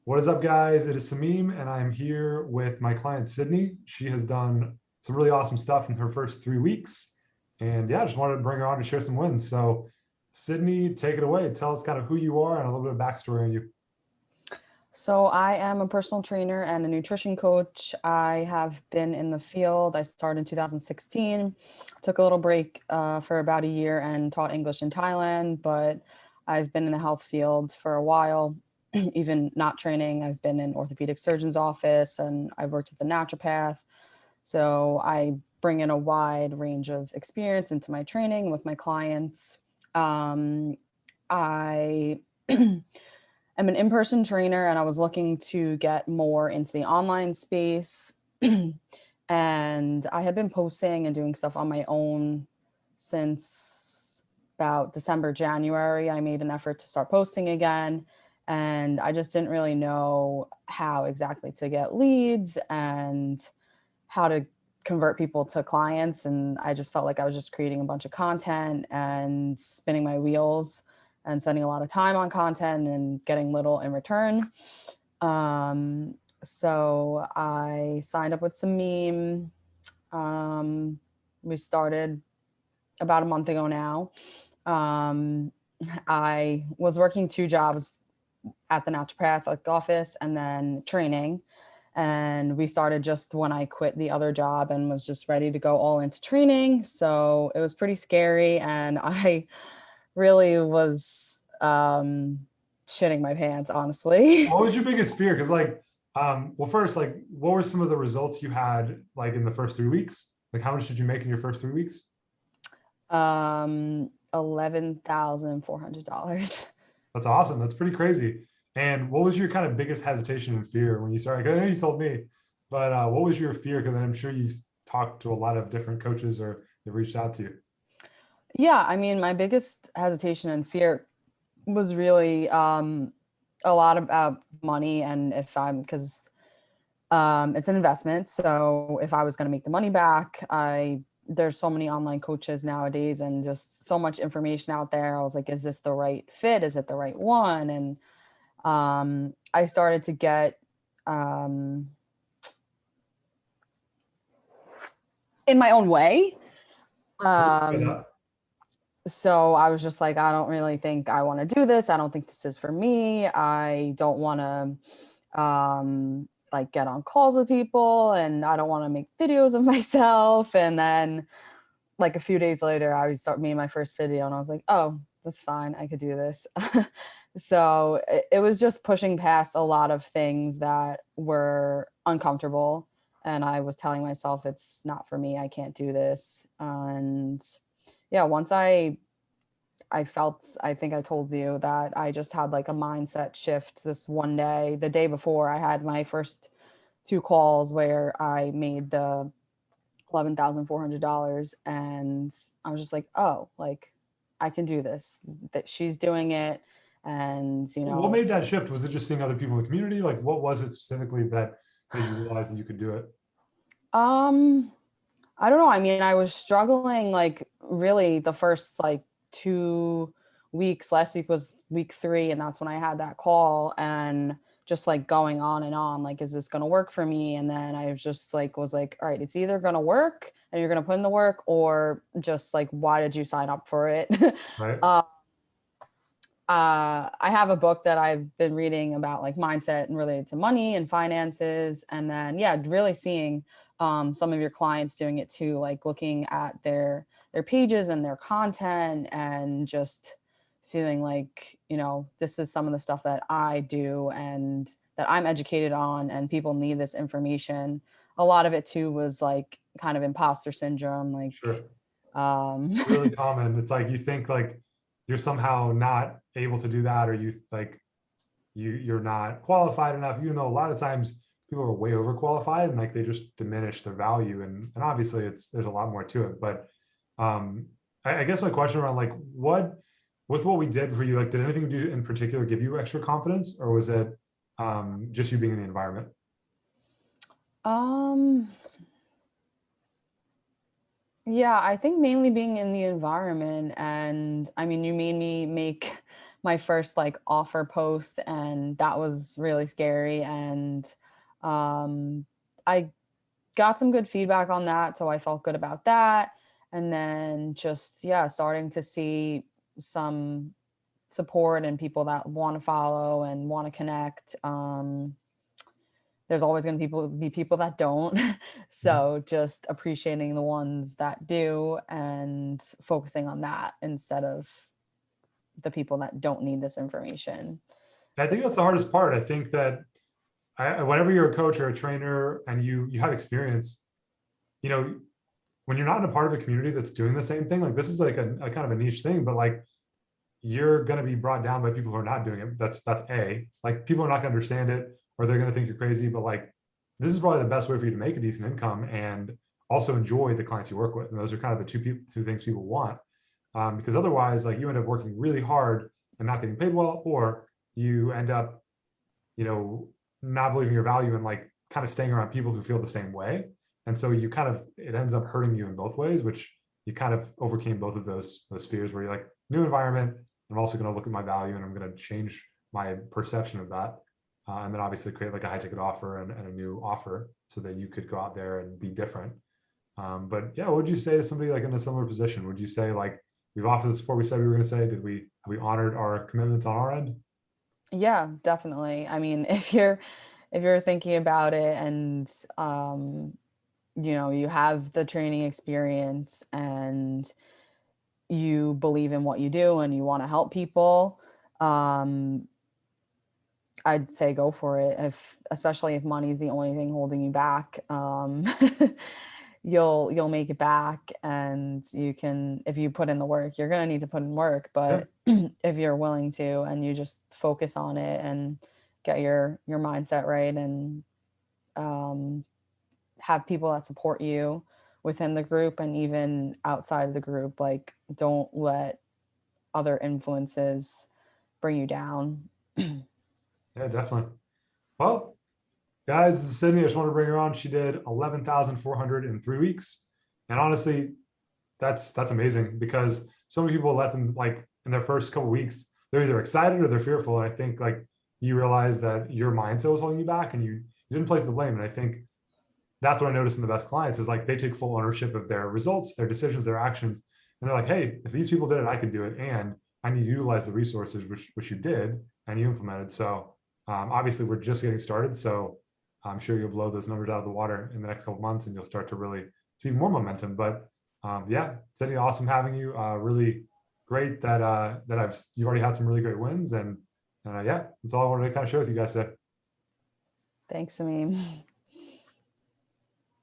What is up, guys? It is Samim, and I'm here with my client, Sydney. She has done some really awesome stuff in her first 3 weeks. And yeah, I just wanted to bring her on to share some wins. So, Sydney, take it away. Tell us kind of who you are and a little bit of backstory on you. So I am a personal trainer and a nutrition coach. I have been in the field. I started in 2016, took a little break for about a year and taught English in Thailand, but I've been in the health field for a while, even not training. I've been in orthopedic surgeon's office and I've worked with a naturopath. So I bring in a wide range of experience into my training with my clients. I I'm an in-person trainer and I was looking to get more into the online space. And I had been posting and doing stuff on my own since about December, January. I made an effort to start posting again. And I just didn't really know how exactly to get leads and how to convert people to clients. And I just felt like I was just creating a bunch of content and spinning my wheels and spending a lot of time on content and getting little in return. So I signed up with some meme. We started about a month ago now. Um, I was working two jobs at the naturopathic office and then training. And we started just when I quit the other job and was just ready to go all into training. So it was pretty scary. And I really was shitting my pants, honestly. What was your biggest fear? Because, well, first, what were some of the results you had, like, in the first 3 weeks? Like, how much did you make in your first 3 weeks? $11,400. That's awesome. That's pretty crazy. And what was your kind of biggest hesitation and fear when you started? 'Cause I know you told me, but what was your fear? Because I'm sure you've talked to a lot of different coaches or they've reached out to you. Yeah, I mean, my biggest hesitation and fear was really a lot about money and if I'm because it's an investment. So if I was going to make the money back, I there's so many online coaches nowadays and just so much information out there. I was like, is this the right fit? Is it the right one? And I started to get um, in my own way. Um, so I was just like, I don't really think I want to do this. I don't think this is for me. I don't want to like get on calls with people and I don't want to make videos of myself. And then like a few days later, made my first video and I was like, oh, that's fine. I could do this. So it was just pushing past a lot of things that were uncomfortable. And I was telling myself, it's not for me. I can't do this. And yeah, once I felt, I think I told you that I just had like a mindset shift this one day. The day before, I had my first two calls where I made the $11,400 and I was just like, oh, like I can do this. That she's doing it, and What made that shift? Was it just seeing other people in the community? Like, what was it specifically that made you realize that you could do it? um, I don't know. I mean, I was struggling like really the first like 2 weeks. Last week was week three, and that's when I had that call and just like going on and on, like, is this gonna work for me? And then I just like was like, all right, it's either gonna work and you're gonna put in the work, or just like, why did you sign up for it? Right. uh, I have a book that I've been reading about like mindset and related to money and finances. And then, yeah, really seeing some of your clients doing it too, like looking at their pages and their content and just feeling like, this is some of the stuff that I do and that I'm educated on and people need this information. A lot of it too was like kind of imposter syndrome, like Sure. um Really common. It's like you think like you're somehow not able to do that, or you like you're not qualified enough, even though a lot of times people are way overqualified and like they just diminish their value. And obviously it's there's a lot more to it. But I guess my question around like what with what we did for you, like did anything do in particular give you extra confidence, or was it just you being in the environment? um Yeah, I think mainly being in the environment. And I mean, you made me make my first like offer post, and that was really scary. And I got some good feedback on that, so I felt good about that. And then just, yeah, starting to see some support and people that want to follow and want to connect. There's always going to be people that don't. Mhm. So just appreciating the ones that do and focusing on that instead of the people that don't need this information. I think that's the hardest part. I think that whenever you're a coach or a trainer and you have experience, you know, when you're not in a part of a community that's doing the same thing, like this is like a kind of a niche thing, but like you're going to be brought down by people who are not doing it. That's a like people are not going to understand it, or they're going to think you're crazy. But like this is probably the best way for you to make a decent income and also enjoy the clients you work with. And those are kind of the two things people want. Because otherwise, like you end up working really hard and not getting paid well, or you end up, you know, not believing your value and like kind of staying around people who feel the same way. And so you kind of, it ends up hurting you in both ways, which you kind of overcame both of those fears where you're like, new environment, I'm also going to look at my value and I'm going to change my perception of that. And then obviously create like a high ticket offer and a new offer so that you could go out there and be different. But yeah, what would you say to somebody like in a similar position? Would you say like we've offered the support we said we were going to say? Have we honored our commitments on our end? Yeah, definitely. I mean, if you're thinking about it and um you have the training experience and you believe in what you do and you want to help people, um I'd say go for it. If especially if money is the only thing holding you back, you'll make it back, and you can, if you put in the work, you're gonna need to put in work. Yeah, But if you're willing to, and you just focus on it and get your mindset right, and um, have people that support you within the group and even outside of the group, like don't let other influences bring you down. yeah, definitely. Well, guys, this is Sydney. I just want to bring her on. She did 11,400 in 3 weeks. And honestly, that's amazing because so many people let them like in their first couple weeks, they're either excited or they're fearful. And I think like you realize that your mindset was holding you back and you didn't place the blame. And I think that's what I noticed in the best clients is like they take full ownership of their results, their decisions, their actions. And they're like, hey, if these people did it, I can do it. And I need to utilize the resources which you did and you implemented. So obviously we're just getting started. So I'm sure you'll blow those numbers out of the water in the next couple of months and you'll start to really see more momentum. But yeah, Sydney, awesome having you. Really great that you've already had some really great wins. And yeah, that's all I wanted to kind of share with you guys today. Thanks, Amin.